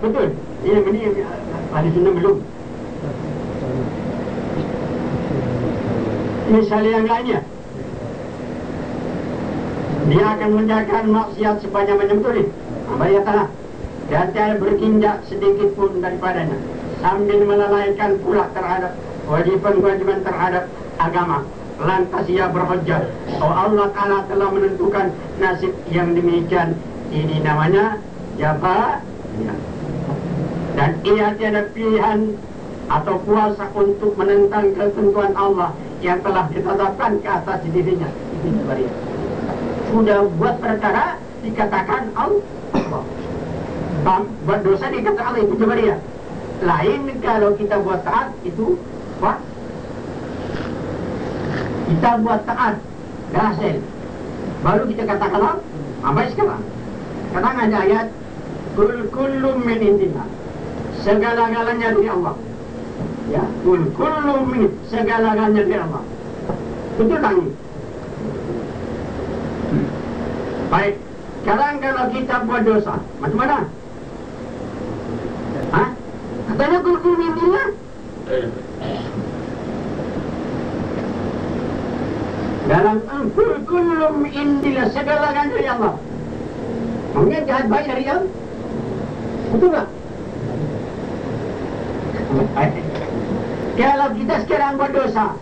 Betul. Ini ahli sunnah belum. Misalnya yang lainnya, dia akan menjalankan maksiat sebanyak-banyak, betul ni. Bayatalah. Dan tiada berkinjak sedikit pun daripadanya, sambil melalaikan pula terhadap kewajiban terhadap agama. Lantas ia berhujjah, Allah Ta'ala telah menentukan nasib yang demikian. Ini namanya jabah. Dan ia tiada pilihan atau kuasa untuk menentang ketentuan Allah yang telah ditetapkan ke atas dirinya. Itu jabariyah. Sudah buat perkara dikatakan Allah. Buat dosa dikatakan Allah, itu jabariyah. Lain kalau kita buat taat, itu apa? Kita buat taat berhasil, baru kita katakan Allah. Sampai sekarang kadang ada ayat kullum min indillah, segala-galanya dari Allah. Ya, kullum min, segala-galanya dari Allah. Betul tak ini? Baik, sekarang kalau kita buat dosa, macam mana? Hah? Katanya kullum min indillah. Dalam kullum indillah, segala-galanya dari Allah. Maksudnya jahat baik dari Allah. Betul tak? Kalau kita sekarang buat dosa,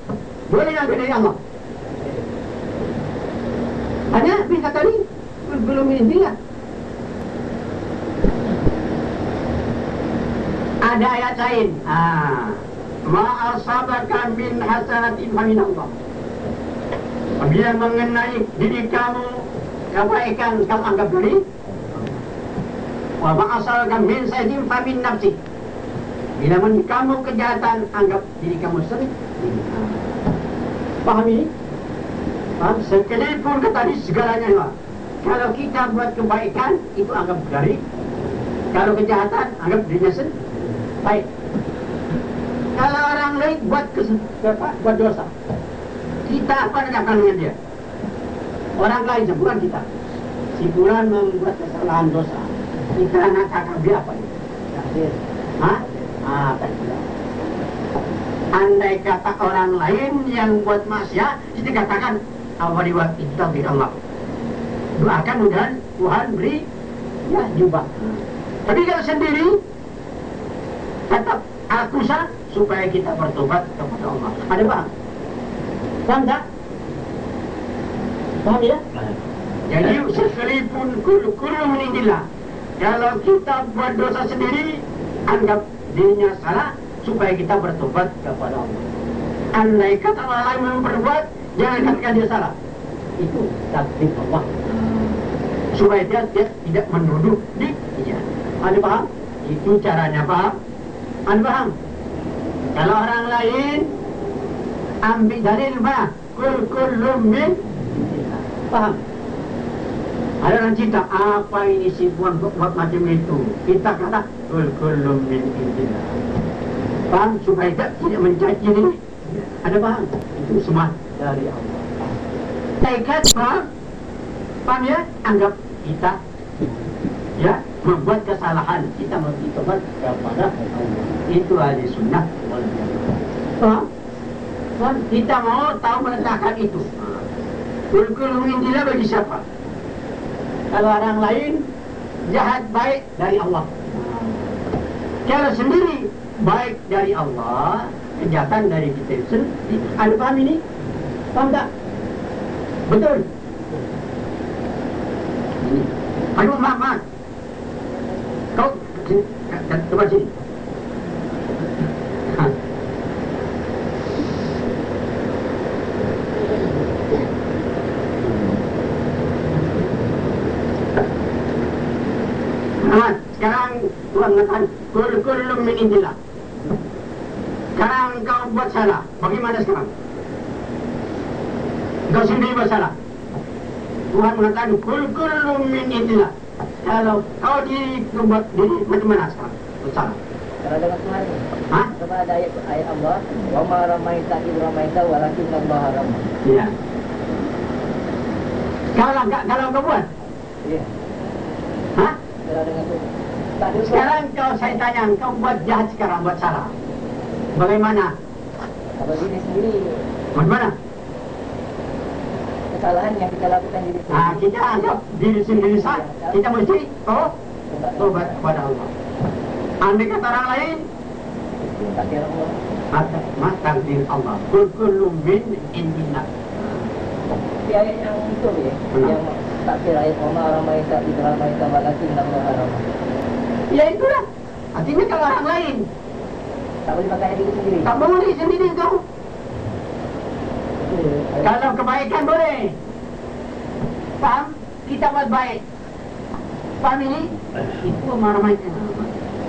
boleh yang dari Allah? Hanya bisa tadi belum indillah. Ada ayat lain. Ma asabaka min hasanatin fa min Allah. Bila mengenai diri kamu kebaikan, kamu anggap dari wa ma'asalkan min sayyin fa min nafsi. Bila kamu kejahatan, anggap diri kamu sendiri. Paham ini? Paham? Sekalipun kata tadi segalanya lah. Kalau kita buat kebaikan, itu anggap dari. Kalau kejahatan, anggap dirinya sendiri. Baik. Kalau orang lain buat dosa, kita apa akan dengan dia? Orang lain, bukan kita. Si fulan membuat kesalahan dosa, kita nak cakap dia apa ini? Hah? Andai kata orang lain yang buat maksiat, kita katakan awali wa ittaqi Allah. Doakan mudah Tuhan beri ya jubah. Tapi kalau sendiri, tetap akusa supaya kita bertobat kepada Allah. Ada paham? Paham tak? Paham ya? Jadi sekalipun kullum min indillah, kalau kita buat dosa sendiri, anggap dirinya salah supaya kita bertobat kepada Allah. Andai kata orang lain memperbuat, jangan katakan dia salah. Itu takdir Allah, supaya dia tidak menuduh dia. Ada paham? Itu caranya, paham? Ada paham? Kalau orang lain ambil dalil bah kullum min, paham? Ada orang cerita, apa ini si puan buat macam itu? Kita kata kullum min indillah. Paham? Supaya tidak mencaci ini. Ada paham? Itu semua dari Allah. Taikat, paham? Paham ya? Anggap kita ya membuat kesalahan, kita bertobat kepada Allah. Itu ahli sunnah wal jamaah. Paham? Paham? Kita mau tahu meletakkan itu. Kullum min indillah bagi siapa? Kalau orang lain jahat baik dari Allah. Kalau sendiri baik dari Allah, kejahatan dari kita sendiri. Ada paham ini? Paham tak? Betul? Aduh, maaf. Kau coba sini. Sekarang Tuhan mengatakan kullum min indillah. Sekarang kau buat salah, bagaimana sekarang? Kau sendiri buat salah. Tuhan mengatakan kullum min indillah. Kalau kau buat diri macam mana sekarang? Buat salah. Kalau dengan Tuhan, Hah? sama ada ayat Allah, wa ma ramaita id ramaita walakin Allah ramah. Iya. Kalau kau buat? Iya. Hah? Kalau dengan Tuhan. Sekarang saya tanya, kau buat jahat sekarang, buat salah. Bagaimana? Kalau diri sendiri, Bagaimana? kesalahan yang kita lakukan diri sendiri. Kita anggap diri sendiri sah. Kita mesti tobat kepada Allah. Andai kata orang lain, Takdir Allah. takdir Allah. Kullu min indillah. Di ayat yang itu ya, yang takdir ayat Umar Ramaita Idra Ramaita Walakin Allah Ramaita. Ya itulah. Artinya kalau orang lain, Tak boleh pakai diri sendiri. tak boleh sendiri kau. Kalau kebaikan boleh. Faham? Kita buat baik. Faham ini? Itu marah-marah.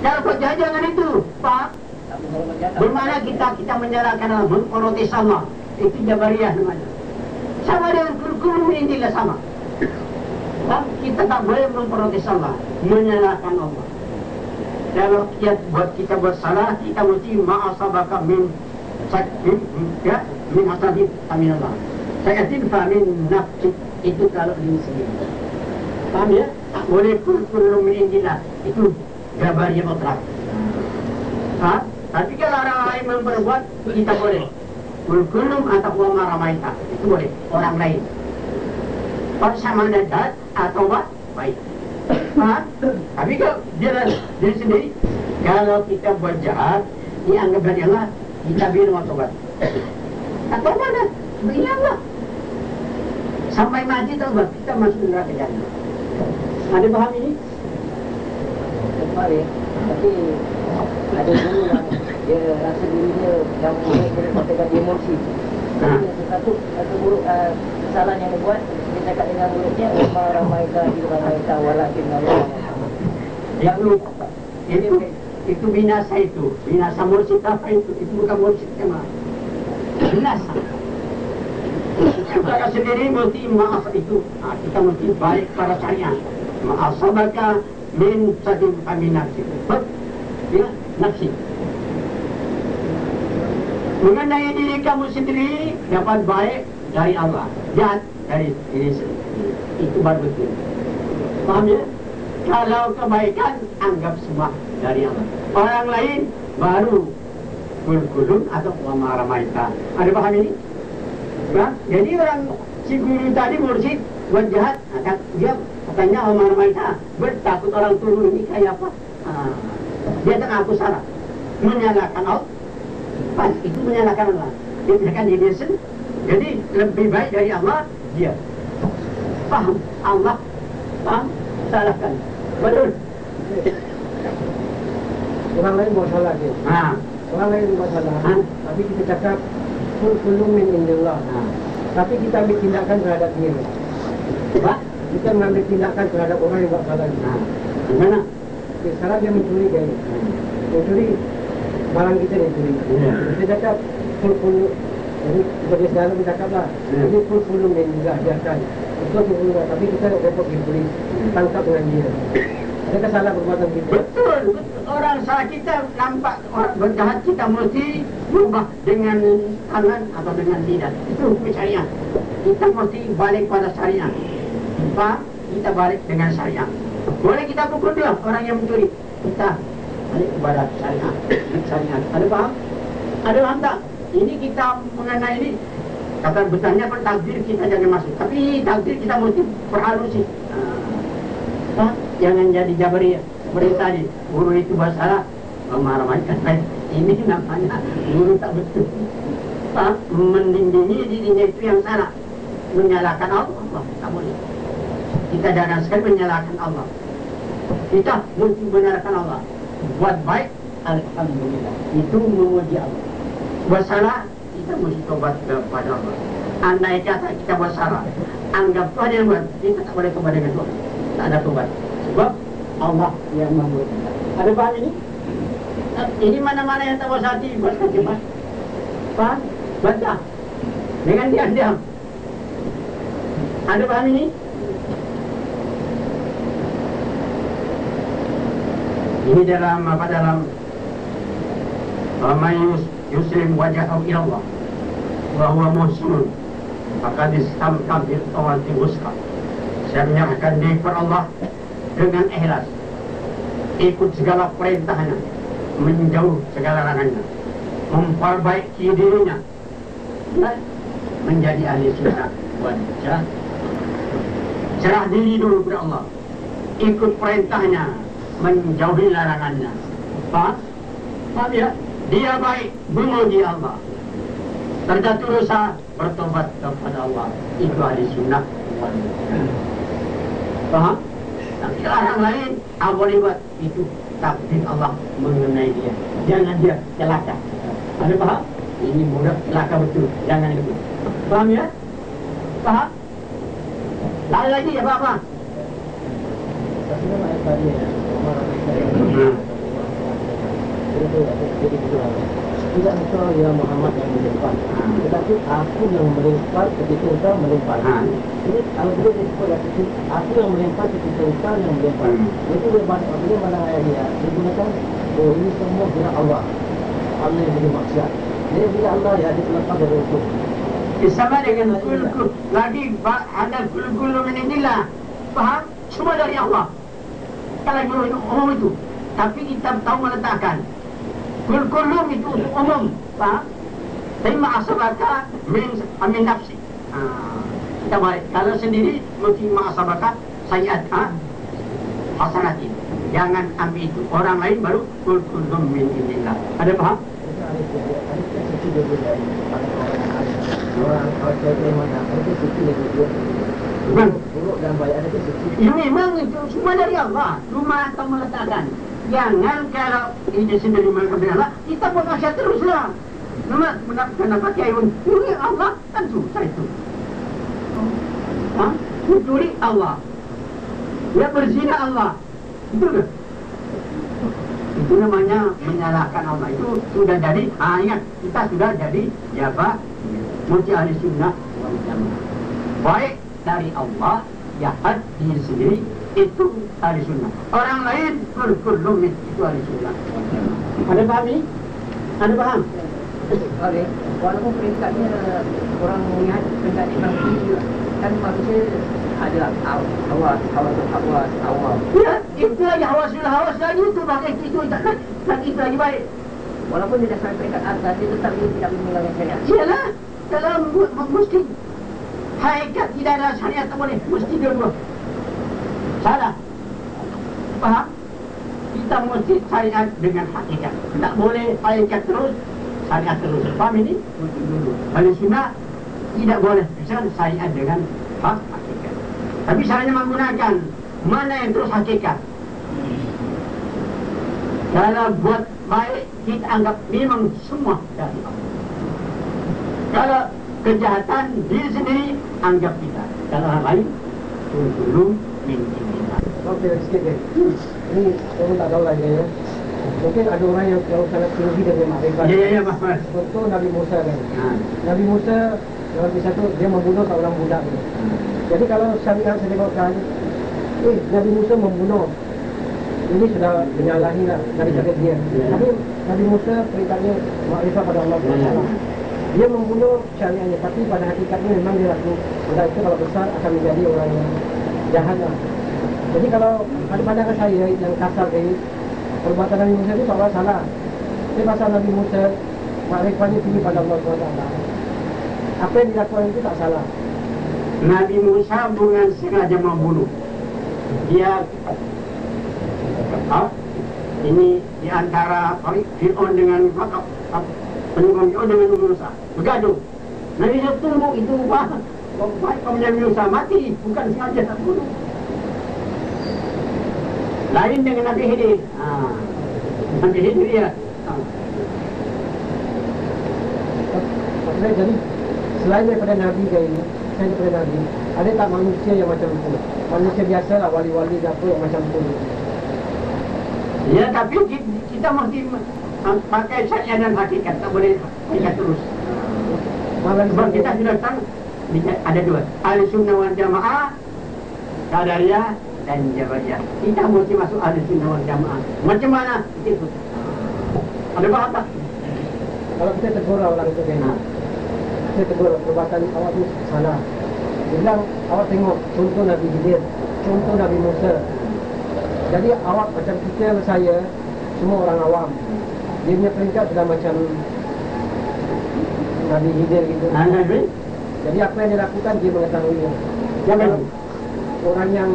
Kalau kau jangan itu, faham? Tapi kalau berjata, Bermakna kita menyalahkan Allah, memprotes Allah. Itu Jabariyah namanya. Sama dengan kurikulum intilah sama. Faham? Kita tak boleh memprotes Allah, menyalahkan Allah. Kalau kita buat salah, kita mesti ma'asabaka min asabib aminallah. Sa'atin fa min nafsik. Itu kalau diri sendiri. Paham ya? Tak boleh kullu min indillah. Itu Jabariyah mutlak. Tapi kalau orang lain memperbuat, kita boleh. Kullu atau wa maramaita. Itu boleh. Orang lain. Sama jahat atau baik. Tapi kalau dia sendiri, kalau kita buat jahat, ini anggap dari Allah, kita bilang tobat. Atau mana? Ini Allah. Sampai mati tobat, kita masuk neraka jahanam. Ada paham ini? kemarin, tapi ada guru yang dia rasa dirinya yang boleh katakan dia mursyid. Satu guru kesalahan yang dia buat, dia cakap dengan mulutnya, Umar Ramaita Ramaita Walakin Allah. Itu binasa itu. Binasa mursyid apa itu? Itu bukan mursyid memang. Binasa. Kita sendiri mesti maaf itu. Kita mesti baik pada syariat. Ma'asabaka min sadim kami nafsi. Ya, nafsi. Mengenai diri kamu sendiri dapat baik dari Allah, jahat dari diri sendiri. Itu baru betul. Paham ya? Kalau kebaikan anggap semua dari Allah. Orang lain baru kulkulun atau wamaramaita. Ada paham ini? Nah, jadi orang si guru tadi mursyid buat jahat, dia katanya wamaramaita, bertakut orang turun ini kayak apa? Dia tak aku salah, menyalahkan Allah. Pas itu menyalahkan Allah. Dia menyalahkan diri sendiri. Jadi lebih baik dari Allah dia. Paham? Allah paham? Salahkan. Betul. Orang lain buat salah dia. Orang lain buat salah. Tapi kita cakap kullu min indillah. Tapi kita ambil tindakan terhadap diri. Apa? Kita mengambil tindakan terhadap orang yang buat salah. Gimana? Sekarang dia mencuri kain. Mencuri barang kita dia curi. Kita cakap kullu. Jadi sebagai sekarang kita cakap lah. Ini kullu min indillah biarkan. Itu kullu, tapi kita repot di polis. Tangkap dengan dia. Adakah salah perbuatan kita? Betul. Orang salah kita nampak orang berjahat kita mesti berubah dengan tangan atau dengan lidah. Itu hukum syariat. Kita mesti balik pada syariat. Kita balik dengan syariat. Boleh kita pukul dia orang yang mencuri. Kita balik kepada syariat. Ada paham? Ada paham tak? Ini kita mengenai ini. Kata betulnya takdir kita jangan masuk. Tapi takdir kita mesti perhalusi. Jangan jadi Jabariyah. Seperti tadi, guru itu bersalah, memarah-marahkan. Ini namanya guru tak betul. Melindungi dirinya itu yang salah. Menyalahkan Allah, tak boleh. Kita jangan sekali menyalahkan Allah. Kita mesti menyalahkan Allah. Buat baik, alhamdulillah. Itu memuji Allah. Buat salah, kita mesti tobat kepada Allah. Andai kata kita buat salah, anggap Tuhan yang buat, kita tak boleh tobat dengan Tuhan. Tak ada tobat. Sebab Allah yang membuat kita. Ada paham ini? Ini mana-mana yang tak puas hati, baca cepat. Paham? Baca. Dengan diam-diam. Ada paham ini? Ini dalam apa dalam Yuslim wajahu ilallah wa huwa muhsinun maka distamkam bil awati wuska. Saya menyerahkan diri kepada Allah dengan ikhlas. ikut segala perintahnya, menjauh segala larangannya, memperbaiki dirinya, dan menjadi ahli sunnah wal jamaah. Serah diri dulu kepada Allah, ikut perintahnya, menjauhi larangannya. Faham? Faham ya? Dia baik, memuji Allah. Terjatuh dosa, bertobat kepada Allah. Itu ahli sunnah wal jamaah. Faham? Tapi orang lain, boleh buat itu. Takdir Allah mengenai dia. Jangan dia celaka. Ada faham? Ini mudah celaka betul. Jangan itu. Faham ya? Faham? Lain lagi ya Bapak? Tapi kan ayat tadi ya, tidak engkau ya Muhammad yang melimpat, tetapi aku yang melimpat ketika engkau melimpat. Jadi kalau dia disebut aku yang melimpat ketika engkau yang melimpat. Itu berbanding mana ayat dia digunakan. Oh, ini semua bila Allah yang jadi maksiat. Jadi bila Allah ya terlepas dari itu. Sama dengan kul-kul. Lagi ada kul-kul meninilah. Faham? Semua dari Allah. Kalau itu umum itu. Tapi kita tahu meletakkan. Kul-kulum itu umum. Faham? Tapi ma'asabaka min nafsi. Kita balik. Kalau sendiri mesti ma'asabaka sayyat hasanatin. Jangan ambil itu. Orang lain baru kul-kulum min indillah. Ada faham? Orang kalau saya mana itu suci lebih buruk dan baik ada suci. Ya memang itu semua dari Allah. Cuma kita meletakkan. Jangan kalau ini sendiri mengenai kita buat maksiat teruslah. Kenapa kiai pun ini Allah kan susah itu. Mencuri Allah. Ya berzina Allah. Itu kan? Itu namanya menyalahkan Allah. Itu sudah jadi ingat kita sudah jadi jabah muji ahli sunnah wal jamaah. Baik dari Allah, jahat diri sendiri itu ahli sunnah. Orang lain kulum itu ahli sunnah. Ada paham ni? Ada paham? Okey, walaupun peringkatnya orang melihat peringkat Imam Ghazali kan manusia ada awal. Ya, itu lagi hawas lagi itu pakai itu lagi itu lagi baik. Walaupun dia dah sampai peringkat atas, dia tetap dia tidak meninggalkan syariat. Sialah, dalam mesti hakikat tidak ada syariat tak boleh, mesti dua-dua. Salah. Faham? Kita mesti syariat dengan hakikat. Tak boleh hakikat terus, syariat terus. Faham ini? Mesti dulu. Ahli sunnah tidak boleh bisa syariat dengan hakikat. Tapi caranya menggunakan mana yang terus hakikat. Kalau buat baik, kita anggap memang semua dari Allah. Kalau kejahatan diri sendiri, anggap kita. Kalau orang lain, belum minta. Okey, sikit deh. Ini saya pun tak tahu lagi ya. Mungkin ada orang yang sangat tinggi dari makrifat. Ya, Mas. Contoh Nabi Musa kan. Nabi Musa dalam kisah tu dia membunuh seorang budak tu. Jadi kalau syariat sebutkan, Nabi Musa membunuh, ini sudah menyalahi lah dari syariat dia. Tapi Nabi Musa peringkatnya makrifat pada Allah SWT. Dia membunuh syariatnya, tapi pada hakikatnya memang dia laku. Budak itu kalau besar akan menjadi orang yang jahat lah. Jadi kalau ada pandangan saya yang kasar ini, perbuatan Nabi Musa itu seolah salah. Tapi pasal Nabi Musa makrifatnya tinggi pada Allah SWT. Apa yang dilakukan itu tak salah. Nabi Musa bukan sengaja membunuh. Dia ini di antara Fir'aun dengan penyumbang Fir'aun dengan Nabi Musa bergaduh. Nabi Musa tunggu itu kaum Nabi Musa mati, bukan sengaja tak bunuh. Lain dengan Nabi Khidir. Nabi Khidir dia. Maksudnya jadi selain daripada Nabi kayak ini, selain daripada Nabi, ada tak manusia yang macam itu? Manusia biasa lah, wali-wali apa yang macam itu. Ya, tapi kita mesti pakai syariat dan hakikat, tak boleh hakikat terus. Sebab kita sudah tahu ada dua, ahli sunnah wal jamaah, qadariyah dan jabariyah. Kita mesti masuk ahli sunnah wal jamaah. Macam mana? Itu. Ada apa? Kalau kita tegur orang itu kan, kita tegur perbuatan awak itu salah. Dia bilang awak tengok contoh Nabi Khidir, contoh Nabi Musa. Jadi awak macam kita, saya, semua orang awam. Dia punya peringkat sudah macam Nabi Hidir gitu. Nabi. Jadi apa yang dia lakukan, dia mengetahuinya. Jangan. Orang yang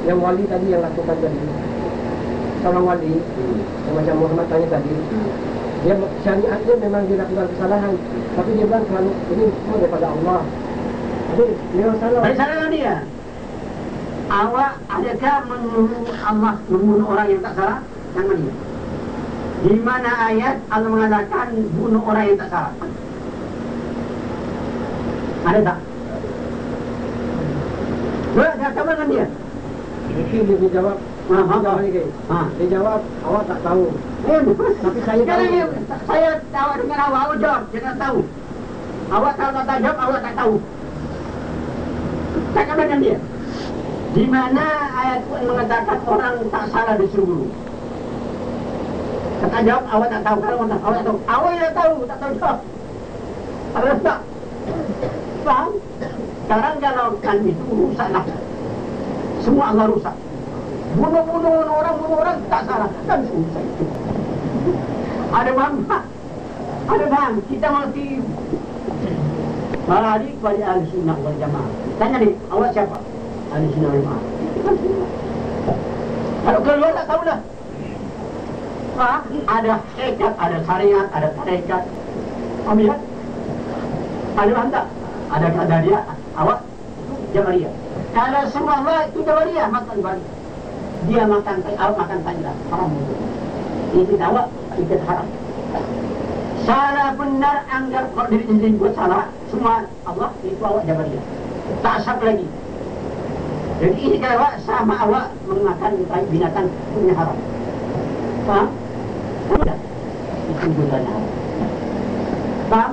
yang wali tadi yang lakukan tadi, seorang wali yang macam Muhammad tanya tadi, dia syariat dia memang dia lakukan kesalahan, tapi dia bilang kalau ini semua daripada Allah. Jadi memang salah. Baik, salah dia. Awak adakah menuduh Allah membunuh orang yang tak salah? Jangan dia. Di mana ayat Allah mengatakan bunuh orang yang tak salah? Ada tak? Dah sama dengan dia. Dia jawab, dia jawab, awak tak tahu. Tapi saya tahu. Saya tahu dengan awak jawab, jangan tahu. Awak tahu tak jawab, awak tak tahu. Tak sama dengan dia. Di mana ayat mengatakan orang tak salah disuruh bunuh? Kata jawab, awak tak tahu. Kalau awak tak tahu, awak yang tahu, tak tahu jawab. Awak tak faham? Sekarang kalau kan itu rusaklah. Semua Allah rusak. Bunuh orang tak salah. Kan susah itu. Ada bang, ada bang. Kita mesti balik kepada ahli sunnah wal jamaah. Tanya ni, awak siapa? Ahli sunnah wal jamaah. Kalau keluar tak tahulah. Ada hakikat, ada syariat, ada tarekat. Ambil. Ada tak? Ada Qadariyah, awak Jabariyah. Kalau semua Allah itu Jabariyah, makan balik. Dia makan, awak makan tanda, haram. Itu awak, itu haram. Salah benar, anggap kalau diri sendiri buat salah, semua Allah itu awak Jabariyah. Tak sah lagi. Jadi ini kalau awak sama awak memakan binatang punya haram. Faham? Tidak. Itu gunanya haram. Faham?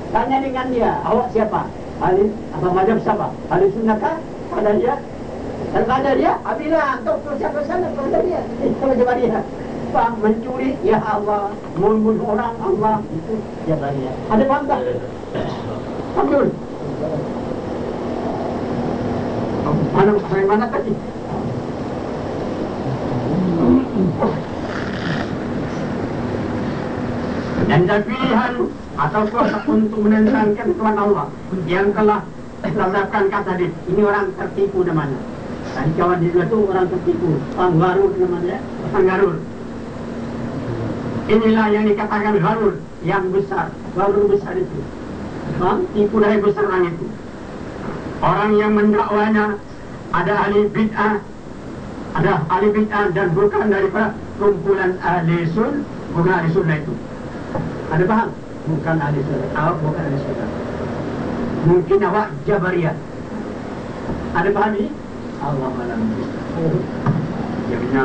Tanya dengan dia, awak siapa? Ahli apa mazhab siapa? Ahli sunnah kah? Pada dia? Dan pada dia, apabila antum tu siapa sana pada dia? Kalau jawab dia, faham mencuri, ya Allah, membunuh orang Allah itu jawab dia. Ada faham tak? Abdul. Mana tadi? Dan pilihan atau kuasa untuk menentangkan Tuhan Allah yang telah tetapkan kata dia, ini orang tertipu namanya. Tadi kawan dia itu orang tertipu, orang Gharur namanya, orang Gharur. Inilah yang dikatakan Gharur yang besar, Gharur besar itu. Tipu daya besar orang itu. Orang yang mendakwanya ada ahli bid'ah, dan bukan daripada kumpulan ahli sun, bukan ahli sunnah itu. Ada paham? Bukan ahli sunnah, awak bukan ahli sunnah. Mungkin awak Jabariyah. Ada paham ini? Allah malam. Jadinya